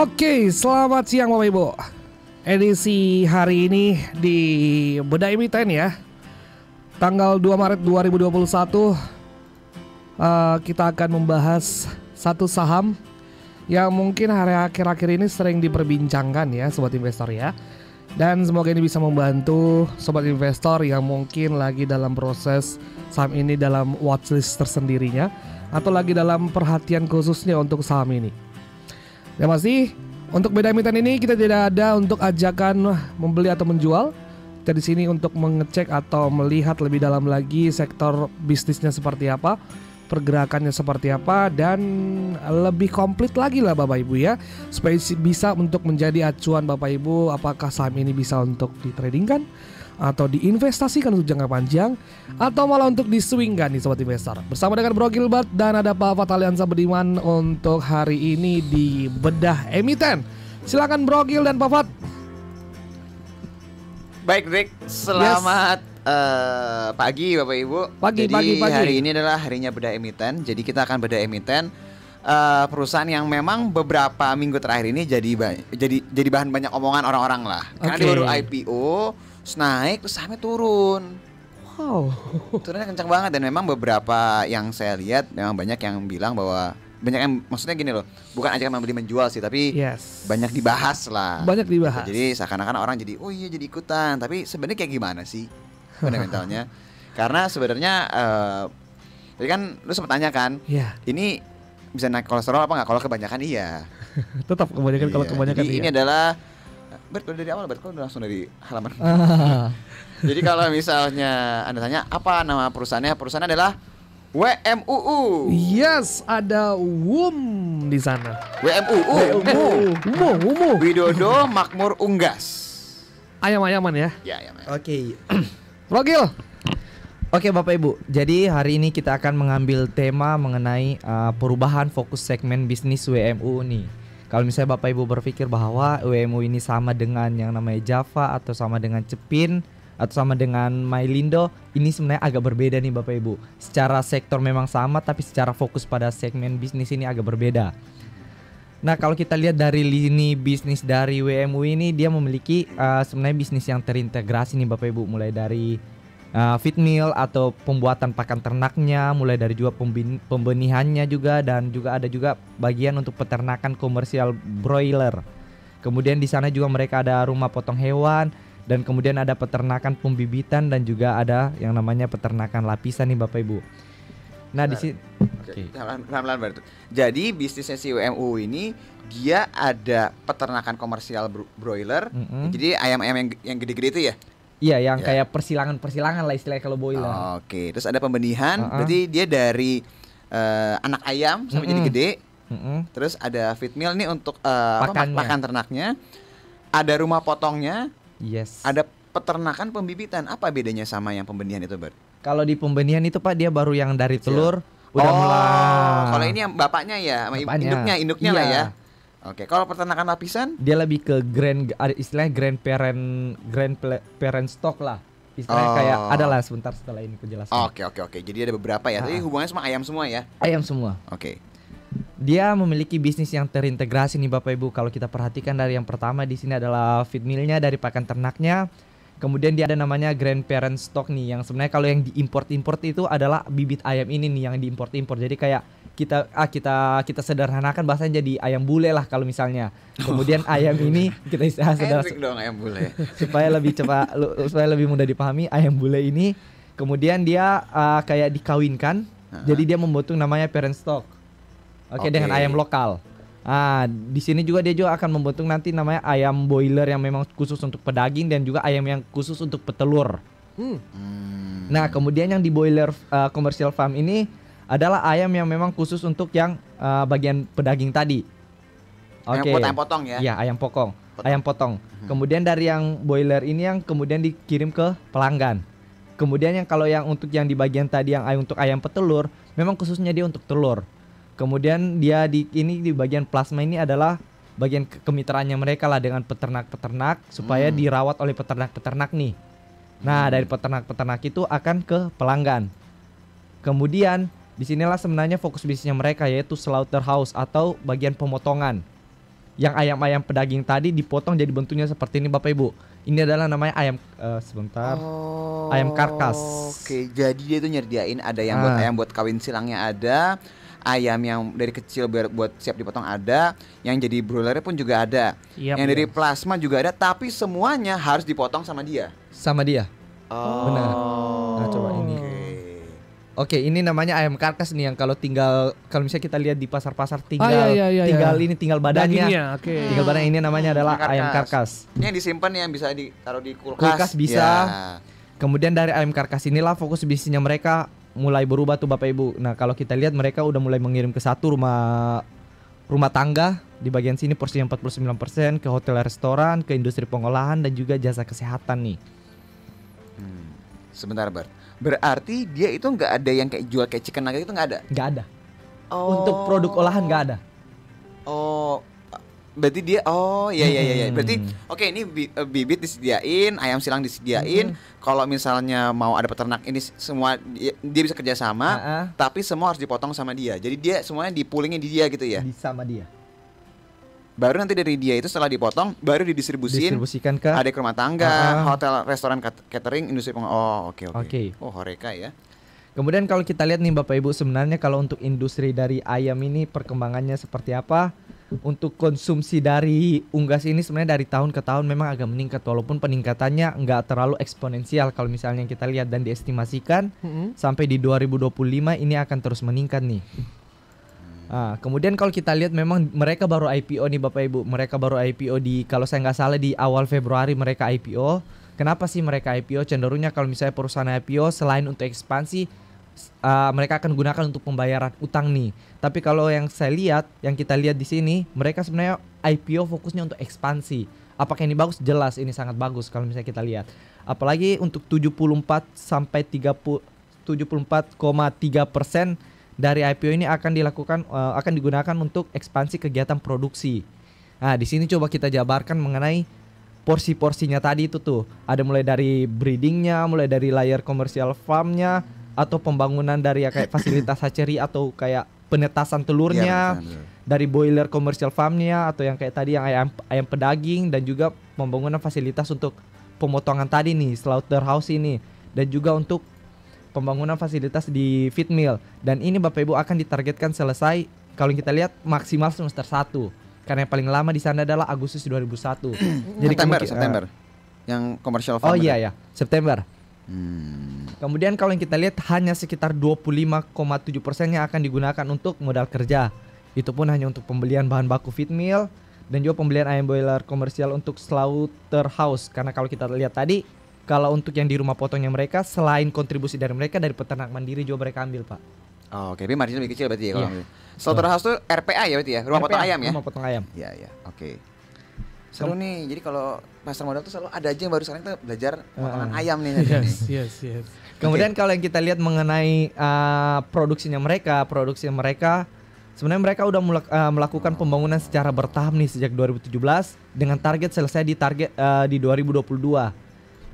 Oke, selamat siang Bapak Ibu. Edisi hari ini di Bedah Emiten ya. Tanggal 2 Maret 2021 kita akan membahas satu saham yang mungkin hari akhir-akhir ini sering diperbincangkan ya Sobat Investor ya. Dan semoga ini bisa membantu Sobat Investor yang mungkin lagi dalam proses saham ini dalam watchlist tersendirinya, atau lagi dalam perhatian khususnya untuk saham ini. Ya masih untuk Bedah Emiten ini kita tidak ada untuk ajakan membeli atau menjual. Kita di sini untuk mengecek atau melihat lebih dalam lagi sektor bisnisnya seperti apa, pergerakannya seperti apa, dan lebih komplit lagi lah Bapak Ibu ya, supaya bisa untuk menjadi acuan Bapak Ibu apakah saham ini bisa untuk ditradingkan atau diinvestasikan untuk jangka panjang, atau malah untuk diswingkan nih Sobat Investor. Bersama dengan Bro Gilbert dan ada Pak Fat Aliansa Bediman untuk hari ini di Bedah Emiten. Silakan Bro Gil dan Pak Fat. Baik Rick, selamat pagi Bapak Ibu. Pagi. Hari ini adalah harinya Bedah Emiten. Jadi kita akan bedah emiten perusahaan yang memang beberapa minggu terakhir ini jadi bahan banyak omongan orang-orang lah. Karena dia baru IPO, terus naik, terus sahamnya turun. Wow, turunnya kencang banget. Dan memang beberapa yang saya lihat memang banyak yang bilang bahwa, banyak yang maksudnya gini loh, bukan aja membeli menjual sih, tapi banyak dibahas lah. Banyak dibahas. Jadi seakan-akan orang jadi, oh iya jadi ikutan. Tapi sebenarnya kayak gimana sih fundamentalnya? Karena sebenarnya tadi kan lu sempat tanya kan, ini bisa naik kolesterol apa nggak? Kalau kebanyakan iya. Tetap kebanyakan, kalau kebanyakan jadi iya. Ini adalah dari awal, kalau udah langsung dari halaman. Jadi kalau misalnya Anda tanya apa nama perusahaannya, perusahaan adalah WMUU. Yes, ada WUM di sana. WMUU. Widodo Makmur Unggas. Ayam-ayaman ya. Ya, ayam. Oke. Rogil. Oke Bapak Ibu, jadi hari ini kita akan mengambil tema mengenai perubahan fokus segmen bisnis WMU nih. Kalau misalnya Bapak Ibu berpikir bahwa WMU ini sama dengan yang namanya Java, atau sama dengan Cepin, atau sama dengan Mylindo, ini sebenarnya agak berbeda nih Bapak Ibu. Secara sektor memang sama, tapi secara fokus pada segmen bisnis ini agak berbeda. Nah kalau kita lihat dari lini bisnis dari WMU ini, dia memiliki sebenarnya bisnis yang terintegrasi nih Bapak Ibu. Mulai dari feed mill atau pembuatan pakan ternaknya, mulai dari juga pembenihannya juga, dan juga ada juga bagian untuk peternakan komersial broiler. Kemudian di sana juga mereka ada rumah potong hewan, dan kemudian ada peternakan pembibitan, dan juga ada yang namanya peternakan lapisan nih Bapak Ibu. Nah di sini pelan-pelan. Jadi bisnisnya si WMU ini dia ada peternakan komersial broiler. Jadi ayam-ayam yang gede-gede itu ya. Iya, yang kayak persilangan lah istilahnya kalau boiler. Oke, terus ada pembenihan, berarti dia dari anak ayam sampai jadi gede. Terus ada feed mill nih untuk pakan ternaknya. Ada rumah potongnya. Yes. Ada peternakan pembibitan. Apa bedanya sama yang pembenihan itu, Bert? Kalau di pembenihan itu Pak, dia baru yang dari telur udah mulai. Kalau ini yang bapaknya ya, induknya lah ya. Oke, kalau peternakan lapisan dia lebih ke istilahnya grand parent stock lah. Istilahnya kayak adalah sebentar setelah ini penjelasan. Oke. Jadi ada beberapa ya. Tapi hubungannya sama ayam semua ya? Ayam semua. Oke. Dia memiliki bisnis yang terintegrasi nih Bapak Ibu. Kalau kita perhatikan dari yang pertama di sini adalah feed millnya dari pakan ternaknya. Kemudian dia ada namanya grand parent stock nih, yang sebenarnya kalau yang diimport itu adalah bibit ayam ini nih yang diimport. Jadi kayak kita sederhanakan bahasanya jadi ayam bule lah kalau misalnya. Kemudian ayam ini kita Enak dong ayam bule. supaya lebih mudah dipahami, ayam bule ini kemudian dia kayak dikawinkan. Jadi dia membentuk namanya parent stock. Oke, dengan ayam lokal. Di sini juga dia juga akan membentuk nanti namanya ayam boiler yang memang khusus untuk pedaging, dan juga ayam yang khusus untuk petelur. Nah, kemudian yang di boiler commercial farm ini adalah ayam yang memang khusus untuk yang bagian pedaging tadi. Oke. Ayam potong ya? Iya, ayam potong. Kemudian dari yang boiler ini yang kemudian dikirim ke pelanggan. Kemudian yang kalau yang untuk yang di bagian tadi yang untuk ayam petelur, memang khususnya dia untuk telur. Kemudian dia di bagian plasma ini adalah bagian kemitraannya mereka lah dengan peternak-peternak supaya dirawat oleh peternak-peternak nih. Nah, dari peternak-peternak itu akan ke pelanggan. Kemudian disinilah sebenarnya fokus bisnisnya mereka, yaitu slaughterhouse atau bagian pemotongan. Yang ayam-ayam pedaging tadi dipotong jadi bentuknya seperti ini Bapak Ibu. Ini adalah namanya ayam ayam karkas. Oke, jadi dia itu nyediain ada yang buat ayam buat kawin silangnya ada, ayam yang dari kecil buat siap dipotong ada, yang jadi broilernya pun juga ada. Yang dari plasma juga ada, tapi semuanya harus dipotong sama dia. Sama dia. Benar. Nah, coba ini. Oke, ini namanya ayam karkas nih yang kalau misalnya kita lihat di pasar-pasar tinggal badannya. Tinggal badan ini namanya adalah ayam karkas. Ini yang disimpan yang bisa ditaruh di kulkas. Kulkas bisa. Ya. Kemudian dari ayam karkas inilah fokus bisnisnya mereka mulai berubah tuh Bapak Ibu. Nah, kalau kita lihat mereka udah mulai mengirim ke satu rumah tangga di bagian sini porsinya 49%, ke hotel restoran, ke industri pengolahan dan juga jasa kesehatan nih. Sebentar Bart. Berarti dia itu nggak ada yang kayak jual kayak chicken nugget itu nggak ada? Nggak ada. Untuk produk olahan nggak ada. Berarti dia iya. Berarti oke, ini bibit disediain, ayam silang disediain. Kalau misalnya mau ada peternak ini semua dia bisa kerjasama, tapi semua harus dipotong sama dia. Jadi dia semuanya dipulingin di dia gitu ya? Sama dia. Baru nanti dari dia itu setelah dipotong baru didistribusikan ke ada rumah tangga, hotel, restoran, catering, industri oke. Oh, Horeca ya. Kemudian kalau kita lihat nih Bapak Ibu, sebenarnya kalau untuk industri dari ayam ini perkembangannya seperti apa? Untuk konsumsi dari unggas ini sebenarnya dari tahun ke tahun memang agak meningkat, walaupun peningkatannya nggak terlalu eksponensial kalau misalnya kita lihat, dan diestimasikan sampai di 2025 ini akan terus meningkat nih. Kemudian kalau kita lihat memang mereka baru IPO nih Bapak Ibu. Mereka baru IPO kalau saya nggak salah di awal Februari mereka IPO. Kenapa sih mereka IPO? Cenderungnya kalau misalnya perusahaan IPO selain untuk ekspansi, mereka akan gunakan untuk pembayaran utang nih. Tapi kalau yang saya lihat, yang kita lihat di sini, mereka sebenarnya IPO fokusnya untuk ekspansi. Apakah ini bagus? Jelas ini sangat bagus kalau misalnya kita lihat. Apalagi untuk 74,3% dari IPO ini akan digunakan untuk ekspansi kegiatan produksi. Nah, di sini coba kita jabarkan mengenai porsi-porsinya tadi itu tuh. Ada mulai dari breedingnya, mulai dari layer commercial farmnya, atau pembangunan dari kayak fasilitas hatchery atau kayak penetasan telurnya, dari boiler commercial farmnya, atau yang kayak tadi yang ayam pedaging, dan juga pembangunan fasilitas untuk pemotongan tadi nih, slaughterhouse ini, dan juga untuk pembangunan fasilitas di feed mill. Dan ini Bapak Ibu akan ditargetkan selesai kalau kita lihat maksimal semester 1. Karena yang paling lama di sana adalah Agustus 2001. Jadi September. Yang commercial farm. Iya, September. Kemudian kalau yang kita lihat hanya sekitar 25,7% yang akan digunakan untuk modal kerja. Itu pun hanya untuk pembelian bahan baku feed mill dan juga pembelian ayam boiler komersial untuk slaughterhouse. Karena kalau kita lihat tadi, kalau untuk yang di rumah potongnya mereka, selain kontribusi dari mereka, dari peternak mandiri juga mereka ambil Pak. Oke, tapi marginnya lebih kecil berarti ya kalau slaughterhouse tuh RPA ya berarti ya, rumah potong ayam ya? Rumah potong ayam. Iya, oke. Seru nih, jadi kalau pasar modal tuh selalu ada aja yang baru sekarang kita belajar potongan ayam nih. Yes. Kemudian kalau yang kita lihat mengenai produksinya mereka sebenarnya mereka udah melakukan pembangunan secara bertahap nih sejak 2017 dengan target selesai di 2022.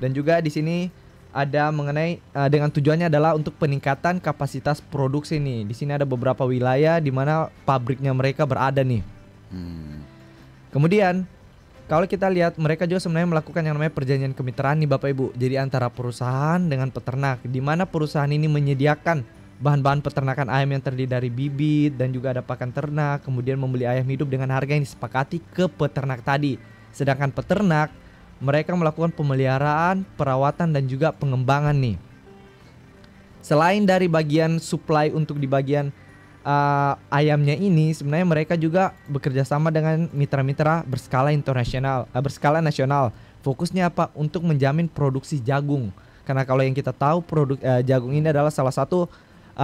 Dan juga di sini ada mengenai dengan tujuannya adalah untuk peningkatan kapasitas produksi nih. Di sini ada beberapa wilayah di mana pabriknya mereka berada nih. Kemudian kalau kita lihat mereka juga sebenarnya melakukan yang namanya perjanjian kemitraan nih Bapak Ibu. Jadi antara perusahaan dengan peternak, di mana perusahaan ini menyediakan bahan-bahan peternakan ayam yang terdiri dari bibit dan juga ada pakan ternak, kemudian membeli ayam hidup dengan harga yang disepakati ke peternak tadi. Sedangkan peternak mereka melakukan pemeliharaan, perawatan dan juga pengembangan nih. Selain dari bagian supply untuk di bagian ayamnya ini, sebenarnya mereka juga bekerja sama dengan mitra-mitra berskala nasional. Fokusnya apa? Untuk menjamin produksi jagung. Karena kalau yang kita tahu produk jagung ini adalah salah satu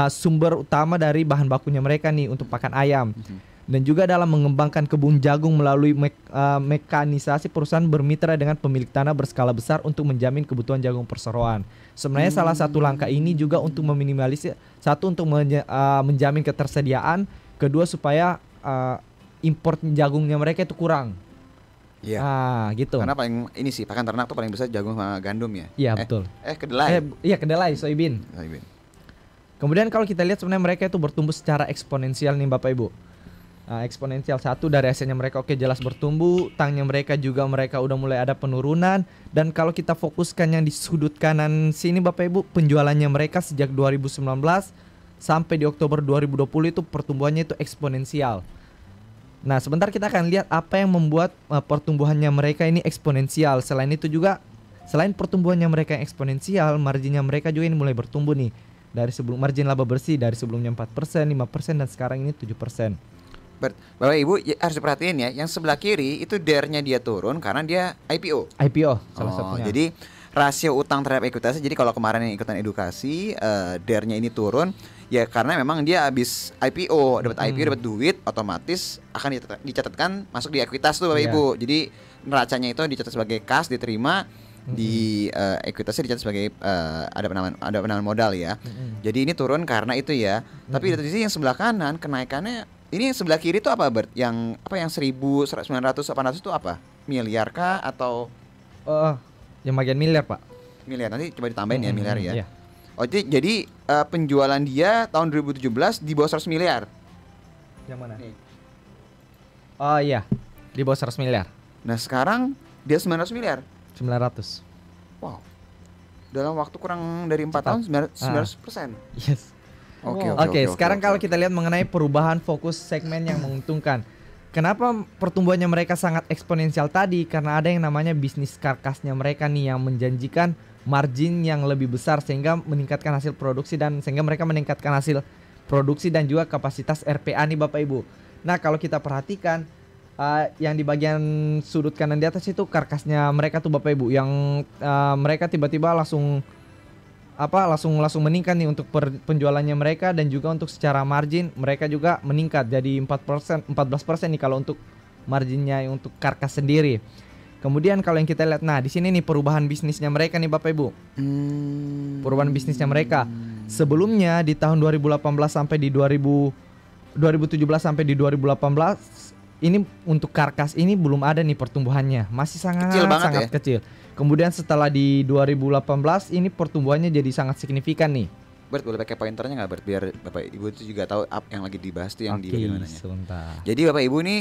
sumber utama dari bahan bakunya mereka nih untuk pakan ayam. Dan juga dalam mengembangkan kebun jagung melalui mekanisasi, perusahaan bermitra dengan pemilik tanah berskala besar untuk menjamin kebutuhan jagung perseroan. Sebenarnya salah satu langkah ini juga untuk meminimalisir, satu untuk menjamin ketersediaan, kedua supaya impor jagungnya mereka itu kurang. Iya. Gitu. Karena paling ini sih pakan ternak tuh paling besar jagung sama gandum ya. Iya betul. Kedelai. Iya kedelai, soybean. Kemudian kalau kita lihat sebenarnya mereka itu bertumbuh secara eksponensial nih Bapak Ibu. Eksponensial, satu dari hasilnya mereka jelas bertumbuh, utangnya mereka juga mereka udah mulai ada penurunan. Dan kalau kita fokuskan yang di sudut kanan sini Bapak Ibu, penjualannya mereka sejak 2019 sampai di Oktober 2020 itu pertumbuhannya itu eksponensial. Nah sebentar kita akan lihat apa yang membuat pertumbuhannya mereka ini eksponensial. Selain itu juga, selain pertumbuhannya mereka yang eksponensial, marginnya mereka juga ini mulai bertumbuh nih. Dari sebelum margin laba bersih dari sebelumnya 4%, 5% dan sekarang ini 7%. Bapak Ibu harus perhatiin ya, yang sebelah kiri itu DER-nya dia turun karena dia IPO. IPO salah satunya. Jadi rasio utang terhadap ekuitas, jadi kalau kemarin yang ikutan edukasi DER-nya ini turun ya karena memang dia habis IPO, dapat IPO dapat duit, otomatis akan dicatatkan masuk di ekuitas tuh Bapak Ibu. Jadi neracanya itu dicatat sebagai kas, diterima di ekuitasnya dicatat sebagai ada penambahan modal ya. Jadi ini turun karena itu ya. Tapi di sisi yang sebelah kanan kenaikannya, ini yang sebelah kiri itu apa Bert? Yang apa yang 1.900 800 itu apa? Miliar kah atau yang bagian miliar Pak? Miliar, nanti coba ditambahin ya miliar ya. Iya. Oh jadi penjualan dia tahun 2017 di bawah 100 miliar. Yang mana? Nih. Oh iya, di bawah 100 miliar. Nah sekarang dia 900 miliar. 900. Wow. Dalam waktu kurang dari 4 tahun 900%. Yes. Oke, sekarang kalau kita lihat mengenai perubahan fokus segmen yang menguntungkan. Kenapa pertumbuhannya mereka sangat eksponensial tadi? Karena ada yang namanya bisnis karkasnya mereka nih yang menjanjikan margin yang lebih besar sehingga meningkatkan hasil produksi dan sehingga mereka meningkatkan hasil produksi dan juga kapasitas RPA nih Bapak Ibu. Nah, kalau kita perhatikan yang di bagian sudut kanan di atas itu karkasnya mereka tuh Bapak Ibu yang mereka tiba-tiba langsung meningkat nih untuk penjualannya mereka dan juga untuk secara margin mereka juga meningkat jadi 14% nih kalau untuk marginnya untuk karkas sendiri. Kemudian kalau yang kita lihat, nah di sini nih perubahan bisnisnya mereka nih Bapak Ibu. Perubahan bisnisnya mereka. Sebelumnya di tahun 2018 sampai di 2017 sampai di 2018 ini untuk karkas ini belum ada nih pertumbuhannya, masih sangat kecil. Kemudian setelah di 2018 ini pertumbuhannya jadi sangat signifikan nih. Bert, boleh pakai pointernya nggak Bert, biar Bapak Ibu itu juga tahu yang lagi dibahas tuh yang di bagian mananya. Sebentar. Jadi Bapak Ibu nih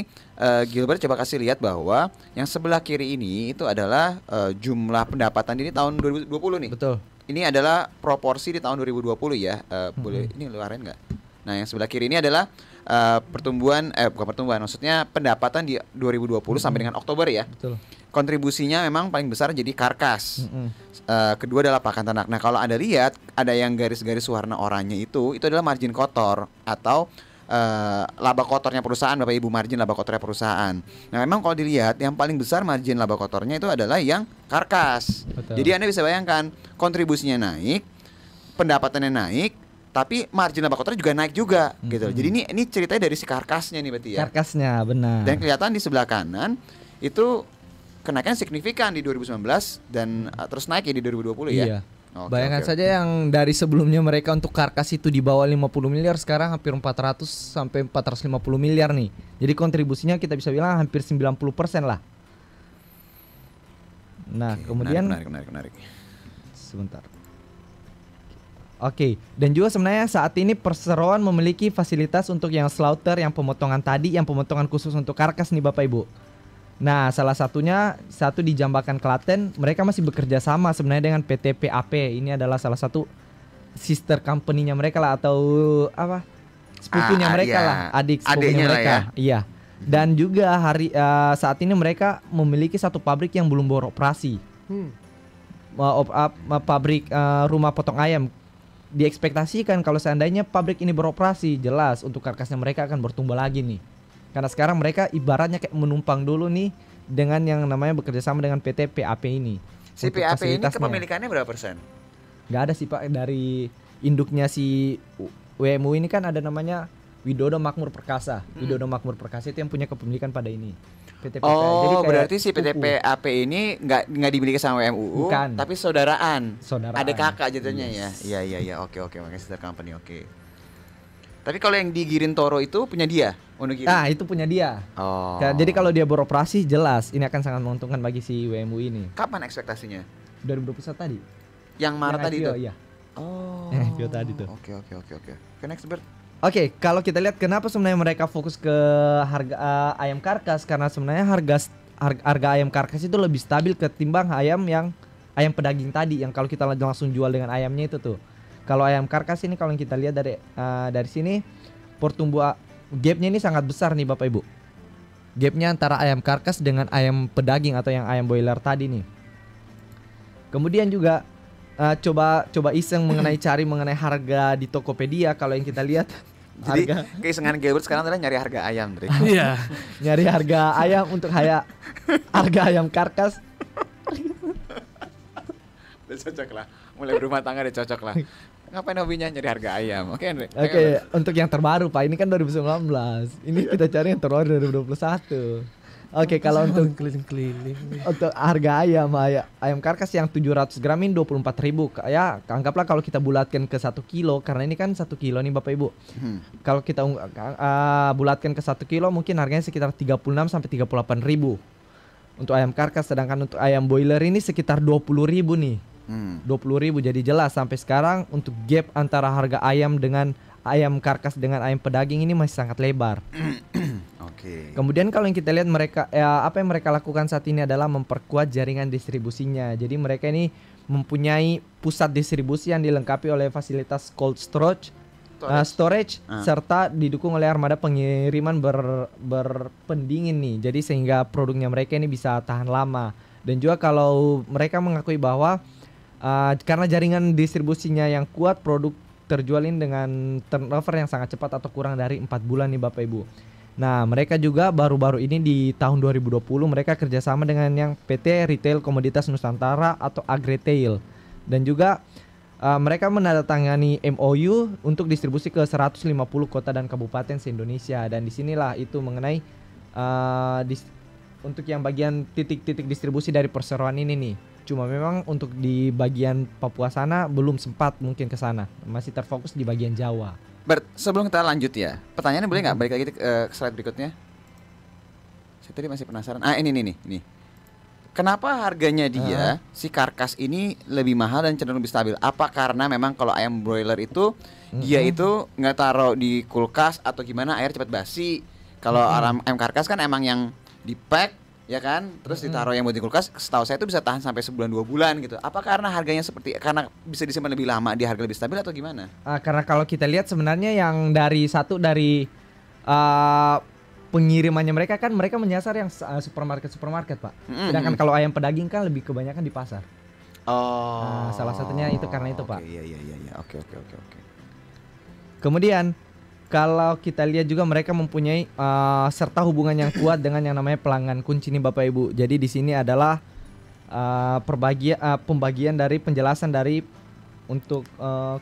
Gilbert coba kasih lihat bahwa yang sebelah kiri ini itu adalah jumlah pendapatan ini tahun 2020 nih. Betul. Ini adalah proporsi di tahun 2020 ya. Boleh ini luarin nggak? Nah yang sebelah kiri ini adalah bukan pertumbuhan, maksudnya pendapatan di 2020 sampai dengan Oktober ya. Betul. Kontribusinya memang paling besar jadi karkas. Kedua adalah pakan ternak. Nah kalau Anda lihat ada yang garis-garis warna oranye itu adalah margin kotor atau laba kotornya perusahaan Bapak Ibu, margin laba kotornya perusahaan. Nah memang kalau dilihat yang paling besar margin laba kotornya itu adalah yang karkas. Betul. Jadi Anda bisa bayangkan kontribusinya naik, pendapatannya naik, tapi margin laba kotornya juga naik juga gitu. Jadi ini ceritanya dari si karkasnya nih berarti ya. Karkasnya benar. Dan kelihatan di sebelah kanan itu kenaikan signifikan di 2019 dan terus naik ya di 2020 ya. Iya. Bayangkan saja yang dari sebelumnya mereka untuk karkas itu di bawah 50 miliar, sekarang hampir 400 sampai 450 miliar nih. Jadi kontribusinya kita bisa bilang hampir 90% lah. Nah, kemudian menarik. Sebentar. Oke, dan juga sebenarnya saat ini perseroan memiliki fasilitas untuk yang slaughter, yang pemotongan tadi, yang pemotongan khusus untuk karkas nih Bapak Ibu. Nah, salah satunya di Jambakan Klaten, mereka masih bekerja sama sebenarnya dengan PT PAP. Ini adalah salah satu sister company-nya mereka lah, atau apa? Sepupunya mereka lah, adik sepupunya mereka. Ya? Iya. Dan juga saat ini mereka memiliki satu pabrik yang belum beroperasi. Pabrik rumah potong ayam. Diekspektasikan kalau seandainya pabrik ini beroperasi, jelas untuk karkasnya mereka akan bertumbuh lagi nih. Karena sekarang mereka ibaratnya kayak menumpang dulu nih dengan yang namanya bekerja sama dengan PT PAP ini. Si PAP ini kepemilikannya berapa persen? Nggak ada sih Pak, dari induknya si WMU ini kan ada namanya Widodo Makmur Perkasa. Widodo Makmur Perkasa itu yang punya kepemilikan pada ini. PT PPA. Jadi Oh, kayak berarti si sepupu. PT PAP ini nggak dimiliki sama WMUU, Bukan. tapi saudaraan. Saudaraan. Adik kakak jatuhnya Yes. ya. Iya. Oke, makanya sister company. Oke. Tapi kalau yang di Girintoro itu punya dia, Wonogiri. Ah, itu punya dia. Oh. Jadi kalau dia beroperasi jelas ini akan sangat menguntungkan bagi si WMU ini. Kapan ekspektasinya? 2021 tadi. Yang Maret Yang tadi IPO, itu? iya. Oh. Yang IPO tadi tuh. Oke. Oke, next Bert. Oke, kalau kita lihat kenapa sebenarnya mereka fokus ke harga ayam karkas, karena sebenarnya harga ayam karkas itu lebih stabil ketimbang ayam pedaging tadi yang kalau kita langsung jual dengan ayamnya itu tuh. Kalau ayam karkas ini kalau kita lihat dari sini pertumbuhan gapnya ini sangat besar nih Bapak Ibu. Gapnya antara ayam karkas dengan ayam pedaging atau yang ayam boiler tadi nih. Kemudian juga coba iseng cari mengenai harga di Tokopedia. Kalau yang kita lihat Jadi harga keisengan Gilbert sekarang adalah nyari harga ayam, Dre. Iya. nyari harga ayam untuk harga ayam karkas. Udah cocok lah. Mulai berumah tangga udah cocok lah. Ngapain hobinya nyari harga ayam? Oke, Andre. Oke, untuk yang terbaru Pak, ini kan 2019. Ini kita cari yang terbaru 2021. Oke, kalau untuk keliling-keliling. untuk harga ayam karkas yang 700 gram ini 24.000. Ya, anggaplah kalau kita bulatkan ke 1 kilo, karena ini kan 1 kilo nih Bapak Ibu. Kalau kita bulatkan ke 1 kilo mungkin harganya sekitar 36 sampai 38.000 untuk ayam karkas, sedangkan untuk ayam boiler ini sekitar 20.000 nih. 20.000. Jadi jelas sampai sekarang untuk gap antara harga ayam dengan ayam karkas dengan ayam pedaging ini masih sangat lebar. Oke. Kemudian kalau yang kita lihat apa yang mereka lakukan saat ini adalah memperkuat jaringan distribusinya. Jadi mereka ini mempunyai pusat distribusi yang dilengkapi oleh fasilitas cold storage, serta didukung oleh armada pengiriman berpendingin nih. Jadi sehingga produknya mereka ini bisa tahan lama. Dan juga kalau mereka mengakui bahwa karena jaringan distribusinya yang kuat, produk terjualin dengan turnover yang sangat cepat atau kurang dari 4 bulan nih Bapak Ibu. Nah, mereka juga baru-baru ini di tahun 2020 mereka kerjasama dengan yang PT Retail Komoditas Nusantara atau Agretail. Dan juga mereka menandatangani MOU untuk distribusi ke 150 kota dan kabupaten se-Indonesia. Dan disinilah itu mengenai untuk yang bagian titik-titik distribusi dari perseroan ini nih. Cuma memang untuk di bagian Papua sana belum sempat mungkin ke sana. Masih terfokus di bagian Jawa. Bert, sebelum kita lanjut ya, pertanyaannya boleh nggak balik lagi ke slide berikutnya? Saya tadi masih penasaran. Ini nih. Kenapa harganya dia si karkas ini lebih mahal dan cenderung lebih stabil? Apa karena memang kalau ayam broiler itu dia itu nggak taruh di kulkas atau gimana air cepat basi? Kalau ayam karkas kan emang yang di pack ya kan, terus ditaruh yang buat di kulkas, setahu saya itu bisa tahan sampai sebulan 2 bulan gitu. Apa karena harganya karena bisa disimpan lebih lama, dia harga lebih stabil atau gimana? Karena kalau kita lihat sebenarnya yang dari pengirimannya mereka kan mereka menyasar yang supermarket Pak. Sedangkan kalau ayam pedaging kan lebih kebanyakan di pasar. Salah satunya itu karena itu Pak. Iya. Oke. Kemudian kalau kita lihat juga mereka mempunyai serta hubungan yang kuat dengan yang namanya pelanggan kunci nih Bapak Ibu. Jadi di sini adalah pembagian dari penjelasan dari untuk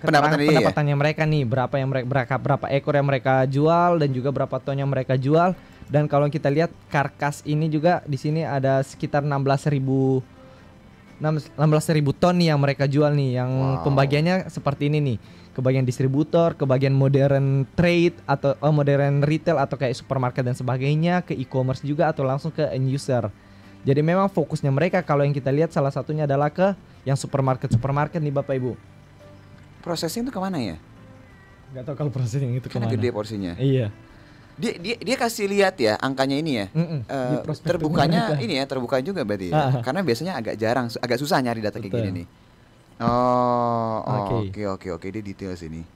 pendapatannya mereka nih, berapa ekor yang mereka jual dan juga berapa ton yang mereka jual. Dan kalau kita lihat karkas ini juga di sini ada sekitar 16.000 ton nih yang mereka jual nih, yang pembagiannya seperti ini nih. Ke bagian distributor, ke bagian modern trade atau modern retail atau kayak supermarket dan sebagainya, ke e-commerce juga atau langsung ke end user. Jadi memang fokusnya mereka kalau yang kita lihat salah satunya adalah ke yang supermarket nih Bapak Ibu. Prosesnya itu kemana ya? Gak tahu kalau prosesnya itu kemana. Karena gede porsinya. Iya. Dia kasih lihat ya angkanya ini ya. Terbukanya ini ya, terbuka juga berarti ya. Karena biasanya agak susah nyari data kayak gini nih. Oke, dia detail sini.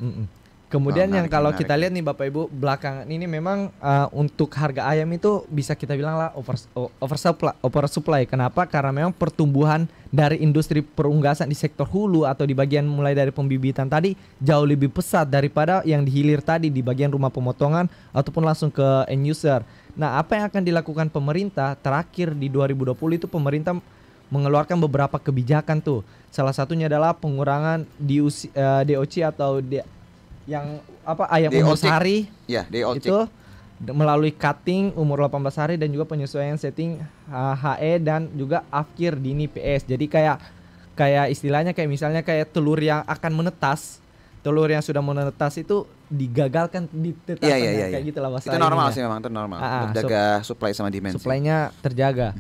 Kemudian yang kalau kita lihat nih Bapak Ibu belakangan ini memang untuk harga ayam itu bisa kita bilang lah oversupply. Kenapa? Karena memang pertumbuhan dari industri perunggasan di sektor hulu atau di bagian mulai dari pembibitan tadi jauh lebih pesat daripada yang dihilir tadi di bagian rumah pemotongan ataupun langsung ke end user. Nah, apa yang akan dilakukan pemerintah terakhir di 2020 itu pemerintah mengeluarkan beberapa kebijakan tuh. Salah satunya adalah pengurangan DOC atau yang apa ayam umur sehari. Ya, DOC. Itu melalui cutting umur 18 hari dan juga penyesuaian setting HE dan juga afkir dini PS. Jadi kayak istilahnya kayak misalnya kayak telur yang akan menetas. Telur yang sudah menetas itu digagalkan ditetaskan kayak gitulah bahasa. Itu normal sih memang, itu normal. Untuk jaga supply sama demand. Supply-nya terjaga.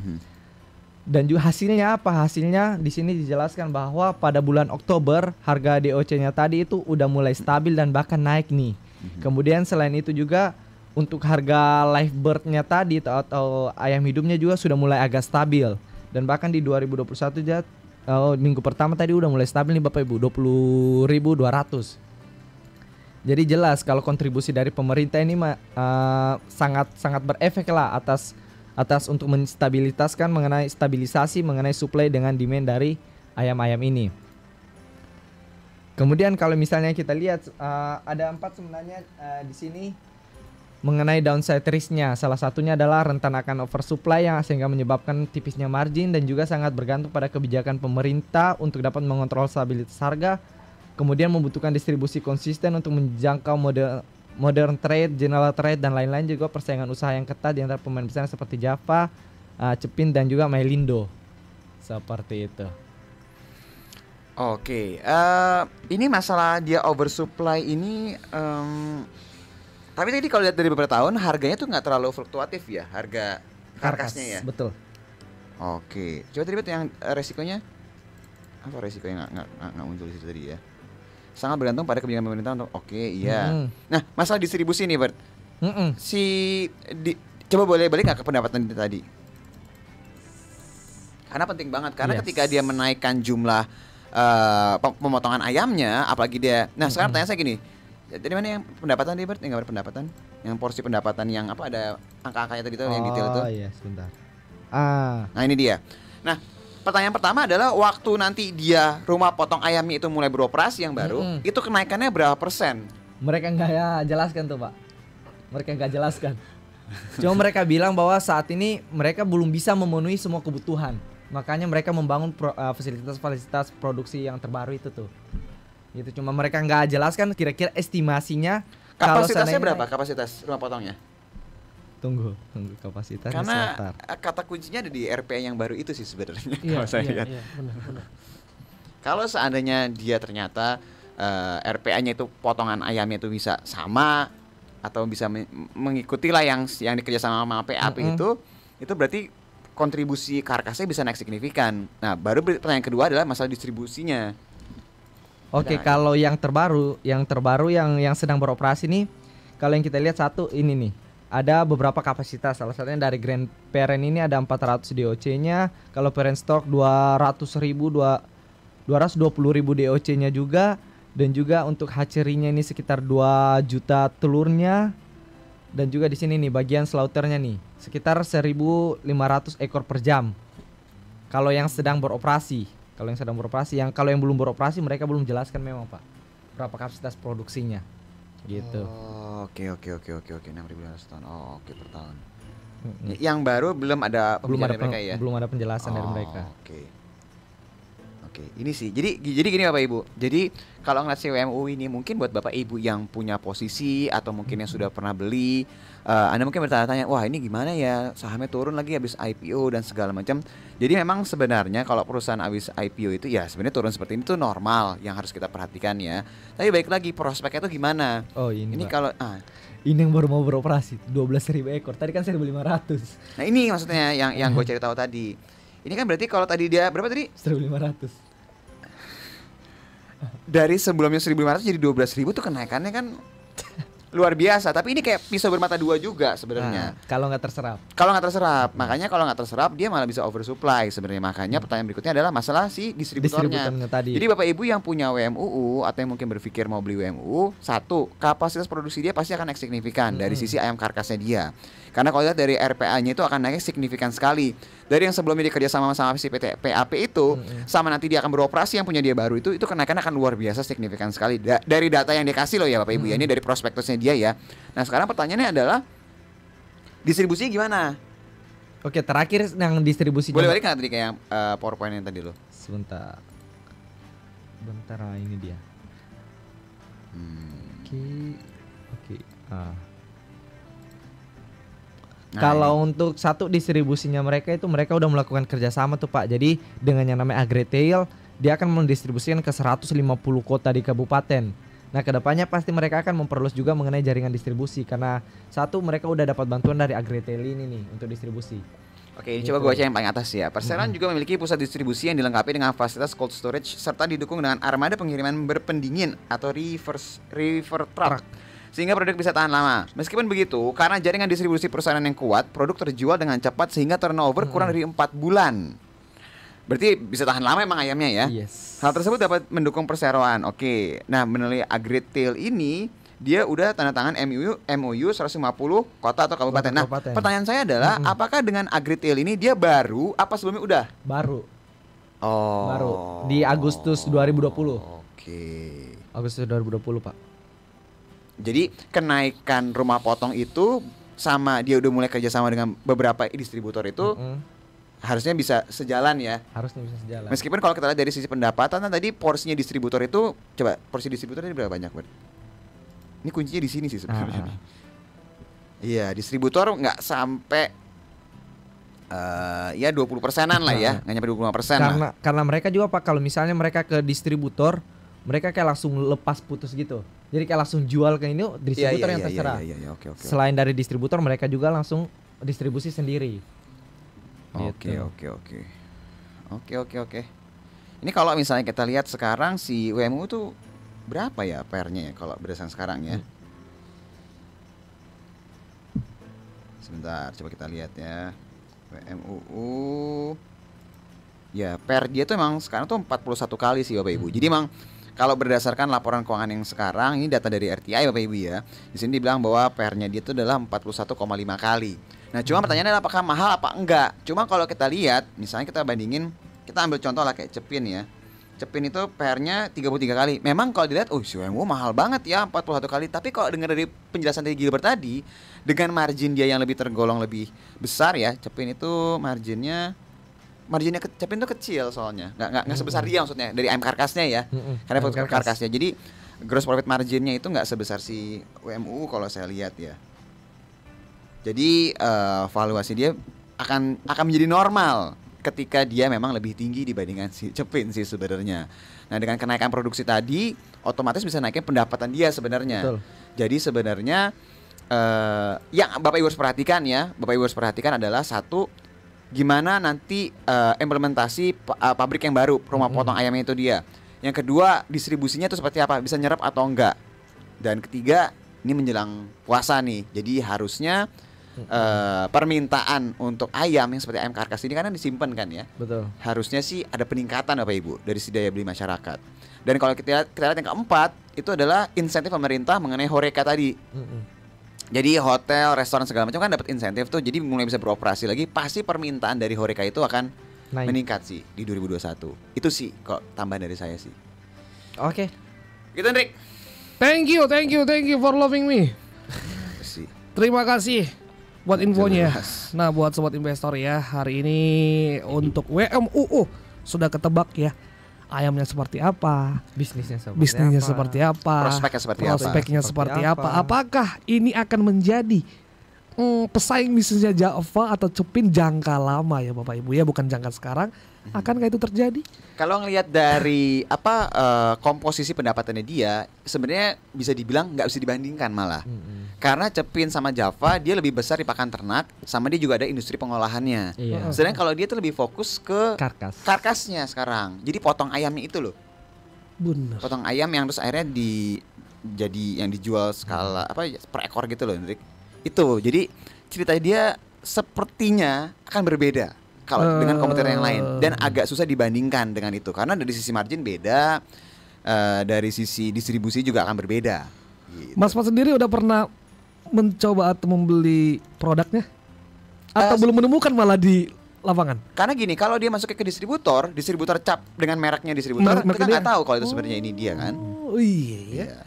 Dan juga hasilnya apa? Hasilnya di sini dijelaskan bahwa pada bulan Oktober harga DOC-nya tadi itu udah mulai stabil dan bahkan naik nih. Kemudian selain itu juga untuk harga live bird-nya tadi atau ayam hidupnya juga sudah mulai agak stabil. Dan bahkan di 2021 minggu pertama tadi udah mulai stabil nih Bapak Ibu, 20.200. Jadi jelas kalau kontribusi dari pemerintah ini sangat berefek lah atas untuk menstabilitaskan mengenai stabilisasi mengenai supply dengan demand dari ayam-ayam ini. Kemudian kalau misalnya kita lihat ada 4 sebenarnya di sini mengenai downside risk-nya. Salah satunya adalah rentan akan oversupply yang sehingga menyebabkan tipisnya margin dan juga sangat bergantung pada kebijakan pemerintah untuk dapat mengontrol stabilitas harga. Kemudian membutuhkan distribusi konsisten untuk menjangkau modern trade, general trade dan lain-lain, juga persaingan usaha yang ketat di antara pemain besar seperti Java, Cepin dan juga Mailindo. Seperti itu. Oke, ini masalah dia oversupply ini, tapi tadi kalau lihat dari beberapa tahun harganya tuh nggak terlalu fluktuatif ya, harga karkasnya ya. Betul. Oke, coba tadi yang resikonya apa, resikonya nggak muncul di situ tadi ya. Sangat bergantung pada kebijakan pemerintah untuk iya. Nah, masalah distribusi nih, Bert. Coba boleh balik nggak ke pendapatan tadi? Karena penting banget, karena ketika dia menaikkan jumlah pemotongan ayamnya, apalagi dia. Nah, sekarang tanya saya gini. Jadi mana yang pendapatan dia, Bert? Yang gambar pendapatan? Yang porsi pendapatan yang apa, ada angka-angkanya tadi tuh yang detail itu? Oh iya, sebentar. Nah, ini dia. Nah, pertanyaan pertama adalah waktu nanti dia rumah potong ayamnya itu mulai beroperasi yang baru, itu kenaikannya berapa persen? Mereka nggak jelaskan tuh, Pak. Mereka nggak jelaskan. Cuma mereka bilang bahwa saat ini mereka belum bisa memenuhi semua kebutuhan. Makanya mereka membangun fasilitas-fasilitas produksi yang terbaru itu tuh. Itu cuma mereka nggak jelaskan kira-kira estimasinya. Kapasitasnya berapa kapasitas rumah potongnya? Tunggu kapasitas. Karena kata kuncinya ada di RPA yang baru itu sih sebenarnya. Kalau saya lihat. Benar. Kalau seandainya dia ternyata RPA-nya itu potongan ayamnya itu bisa sama atau bisa mengikuti lah yang dikerjasama sama PAP itu berarti kontribusi karkasnya bisa naik signifikan. Nah, baru pertanyaan kedua adalah masalah distribusinya. Oke, kalau yang terbaru yang sedang beroperasi nih, kalau yang kita lihat satu ini nih. Ada beberapa kapasitas, salah satunya dari Grand Parent ini ada 400 DOC-nya. Kalau Parent Stock 220.000 DOC-nya juga. Dan juga untuk hatchery-nya ini sekitar 2 juta telurnya. Dan juga di sini nih bagian slaughter-nya nih sekitar 1.500 ekor per jam. Kalau yang sedang beroperasi, kalau yang belum beroperasi mereka belum jelaskan memang, Pak, berapa kapasitas produksinya. Gitu. Oke. 6.500 ton. Oke, per tahun. Yang baru belum ada mereka ya. Belum ada penjelasan dari mereka. Oke. Ini sih. Jadi gini Bapak Ibu. Jadi kalau ngeliat WMU ini mungkin buat Bapak Ibu yang punya posisi atau mungkin yang sudah pernah beli, Anda mungkin bertanya-tanya, wah ini gimana ya, sahamnya turun lagi habis IPO dan segala macam. Jadi memang sebenarnya kalau perusahaan habis IPO itu ya sebenarnya turun seperti ini tuh normal, yang harus kita perhatikan ya. Tapi baik lagi prospeknya tuh gimana? Oh ini kalau ini yang baru mau beroperasi 12.000 ekor. Tadi kan 1.500. Nah ini maksudnya yang gue cari tahu tadi. Ini kan berarti kalau tadi dia berapa tadi? 1.500. Dari sebelumnya 1.500 jadi 12.000 tuh kenaikannya kan luar biasa. Tapi ini kayak pisau bermata dua juga sebenarnya. Kalau nggak terserap. Makanya kalau nggak terserap dia malah bisa oversupply sebenarnya. Makanya pertanyaan berikutnya adalah masalah si distributornya. Tadi. Jadi Bapak Ibu yang punya WMUU atau yang mungkin berpikir mau beli WMUU, satu, kapasitas produksi dia pasti akan naik signifikan dari sisi ayam karkasnya dia. Karena kalau lihat dari RPA-nya itu akan naik signifikan sekali. Dari yang sebelumnya dikerja sama si PT PAP itu, sama nanti dia akan beroperasi yang punya dia baru itu kenaikan akan luar biasa signifikan sekali. Dari data yang dikasih loh ya Bapak Ibu ya, ini dari prospektusnya dia ya. Nah sekarang pertanyaannya adalah distribusinya gimana? Oke, terakhir yang distribusinya. Boleh balik nggak tadi kayak yang PowerPoint yang tadi lo? Sebentar. Bentar, ini dia. Oke. Nah, Kalau untuk satu distribusinya mereka itu mereka udah melakukan kerjasama tuh Pak. Jadi dengan yang namanya Agretail, dia akan mendistribusikan ke 150 kota di kabupaten. Nah kedepannya pasti mereka akan memperluas juga mengenai jaringan distribusi. Karena satu mereka udah dapat bantuan dari Agretail ini nih untuk distribusi. Oke, ini Gitu. coba gue baca yang paling atas ya. Perseroan juga memiliki pusat distribusi yang dilengkapi dengan fasilitas cold storage serta didukung dengan armada pengiriman berpendingin atau river truck. Sehingga produk bisa tahan lama. Meskipun begitu, karena jaringan distribusi perusahaan yang kuat, produk terjual dengan cepat sehingga turnover kurang dari 4 bulan. Berarti bisa tahan lama emang ayamnya ya. Yes. Hal tersebut dapat mendukung perseroan. Oke. Nah, menilai Agretail ini dia udah tanda tangan MOU 150 kota atau kabupaten. Nah, Kabupaten. pertanyaan saya adalah apakah dengan Agretail ini dia baru apa sebelumnya udah? Baru Oh. di Agustus 2020. Oke. Agustus 2020 Pak. Jadi kenaikan rumah potong itu sama dia udah mulai kerjasama dengan beberapa distributor itu harusnya bisa sejalan ya. Harusnya bisa sejalan. Meskipun kalau kita lihat dari sisi pendapatan kan tadi porsinya distributor itu coba porsi distributor ini berapa banyak, Bud? Ini kuncinya di sini sih sebenarnya. Iya, distributor nggak sampai ya 20%-an lah ya, nggak nyampe 25% lah. Karena mereka juga Pak kalau misalnya mereka ke distributor, mereka kayak langsung lepas putus gitu. Jadi kayak langsung jual ke ini distributor yang terserah. Iya, oke. Selain dari distributor mereka juga langsung distribusi sendiri. Oke. Gitu. Oke. Ini kalau misalnya kita lihat sekarang si WMU tuh berapa ya PR-nya ya kalau berdasarkan sekarang ya? Sebentar, coba kita lihat ya. WMUU. Ya, PR dia tuh emang sekarang tuh 41 kali sih Bapak Ibu. Jadi emang kalau berdasarkan laporan keuangan yang sekarang, ini data dari RTI Bapak Ibu ya. Di sini dibilang bahwa PR-nya dia itu adalah 41,5 kali. Nah, cuma pertanyaannya adalah apakah mahal apa enggak? Cuma kalau kita lihat, misalnya kita bandingin, kita ambil contoh lah kayak Cepin ya. Cepin itu PR-nya 33 kali. Memang kalau dilihat, si WMU mahal banget ya 41 kali. Tapi kalau dengar dari penjelasan dari Gilbert tadi, dengan margin dia yang lebih tergolong lebih besar ya, Cepin itu marginnya Cepin itu kecil soalnya, nggak sebesar dia maksudnya dari ayam karkasnya ya, karena ayam karkasnya. Jadi gross profit marginnya itu nggak sebesar si WMU kalau saya lihat ya. Jadi valuasi dia akan menjadi normal ketika dia memang lebih tinggi dibandingkan si Cepin sih sebenarnya. Nah dengan kenaikan produksi tadi, otomatis bisa naikin pendapatan dia sebenarnya. Betul. Jadi sebenarnya yang Bapak Ibu harus perhatikan adalah satu, gimana nanti implementasi pabrik yang baru rumah potong ayamnya itu dia. Yang kedua, distribusinya itu seperti apa, bisa nyerap atau enggak. Dan ketiga, ini menjelang puasa nih, jadi harusnya permintaan untuk ayam yang seperti ayam karkas ini karena disimpan kan ya. Betul. Harusnya sih ada peningkatan Bapak Ibu dari si daya beli masyarakat. Dan kalau kita lihat yang keempat, itu adalah insentif pemerintah mengenai Horeca tadi. Jadi hotel, restoran segala macam kan dapat insentif tuh, jadi mulai bisa beroperasi lagi. Pasti permintaan dari Horeca itu akan meningkat sih di 2021. Itu sih kok tambahan dari saya sih. Oke. Gitu Hendrik. Thank you for loving me. Terima kasih buat infonya. Nah, buat sobat investor ya, hari ini untuk WMUU sudah ketebak ya. Ayamnya seperti apa, Bisnisnya Prospeknya seperti apa, prospeknya seperti apa. Apakah ini akan menjadi pesaing bisnisnya Java atau Cepin jangka lama ya Bapak Ibu ya, bukan jangka sekarang? Akankah itu terjadi? Kalau ngelihat dari komposisi pendapatannya dia, sebenarnya bisa dibilang nggak bisa dibandingkan malah. Karena Cepin sama Java dia lebih besar di pakan ternak, sama dia juga ada industri pengolahannya. Iya. Sedangkan kalau dia tuh lebih fokus ke karkasnya sekarang. Jadi potong ayamnya itu loh. Benar. Potong ayam yang terus akhirnya jadi yang dijual skala per ekor gitu loh, Hendrik. Itu. Jadi cerita dia sepertinya akan berbeda kalau dengan kompetitor yang lain dan agak susah dibandingkan dengan itu karena dari sisi margin beda, dari sisi distribusi juga akan berbeda. Gitu. Mas sendiri udah pernah mencoba atau membeli produknya? Atau belum menemukan malah di lapangan? Karena gini, kalau dia masuk ke distributor cap dengan mereknya distributor, kita nggak tahu kalau itu sebenarnya ini dia kan. Oh iya.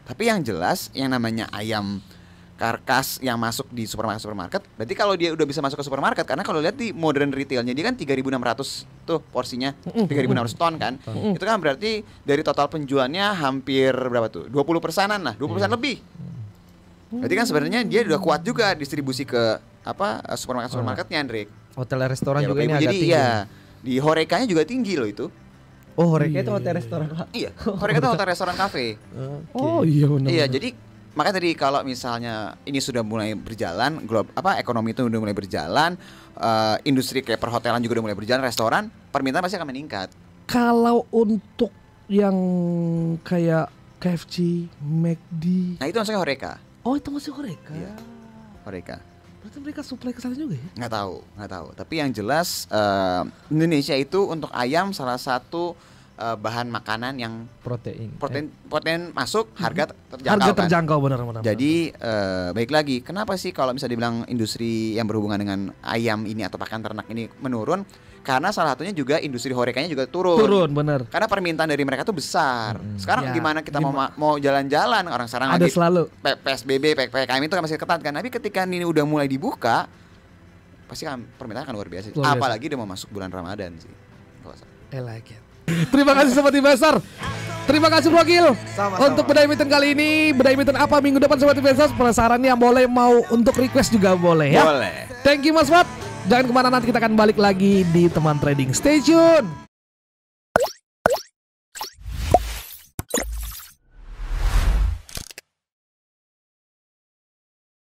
Tapi yang jelas yang namanya ayam karkas yang masuk di supermarket. Berarti kalau dia udah bisa masuk ke supermarket, karena kalau lihat di modern retailnya dia kan 3.600 tuh porsinya, 3.600 ton kan. Itu kan berarti dari total penjualnya hampir berapa tuh? 20%-an lah, 20% lebih. Berarti kan sebenarnya dia udah kuat juga distribusi ke supermarketnya, Andrik. Hotel restoran Ya, juga ini Bapak Ibu, agak jadi tinggi. iya, di Horeca-nya juga tinggi loh itu. Oh, Horeca itu hotel restoran, Pak. Iya, Horeca itu hotel restoran cafe. Oh iya benar. Iya, jadi makanya tadi kalau misalnya ini sudah mulai berjalan, ekonomi itu udah mulai berjalan, industri kayak perhotelan juga udah mulai berjalan, restoran, permintaan pasti akan meningkat. Kalau untuk yang kayak KFC, McD, Nah itu maksudnya Horeca. oh itu masih Horeca. Iya. Horeca. Berarti mereka supply ke sana juga ya? Nggak tahu. Tapi yang jelas Indonesia itu untuk ayam salah satu bahan makanan yang protein masuk, harga terjangkau. Harga kan? terjangkau benar. Jadi baik lagi, kenapa sih kalau misalnya dibilang industri yang berhubungan dengan ayam ini atau pakan ternak ini menurun? Karena salah satunya juga industri Horecanya juga turun. Benar. Karena permintaan dari mereka tuh besar. Sekarang Ya, gimana kita mau jalan-jalan, orang sekarang ada lagi selalu. PSBB, PPKM itu kan masih ketat kan. Tapi ketika ini udah mulai dibuka, pasti kan permintaan akan luar biasa. Luar biasa. Apalagi udah mau masuk bulan Ramadan sih. I like it. Terima kasih Sobat Investor. Terima kasih Bro Gil. Sama-sama. Untuk Bedah Emiten kali ini, Bedah Emiten apa minggu depan Sobat Investor? Penasaran yang boleh mau untuk request juga boleh ya. Boleh. Thank you Mas Wat. Jangan kemana, nanti kita akan balik lagi di Teman Trading. Stay tune.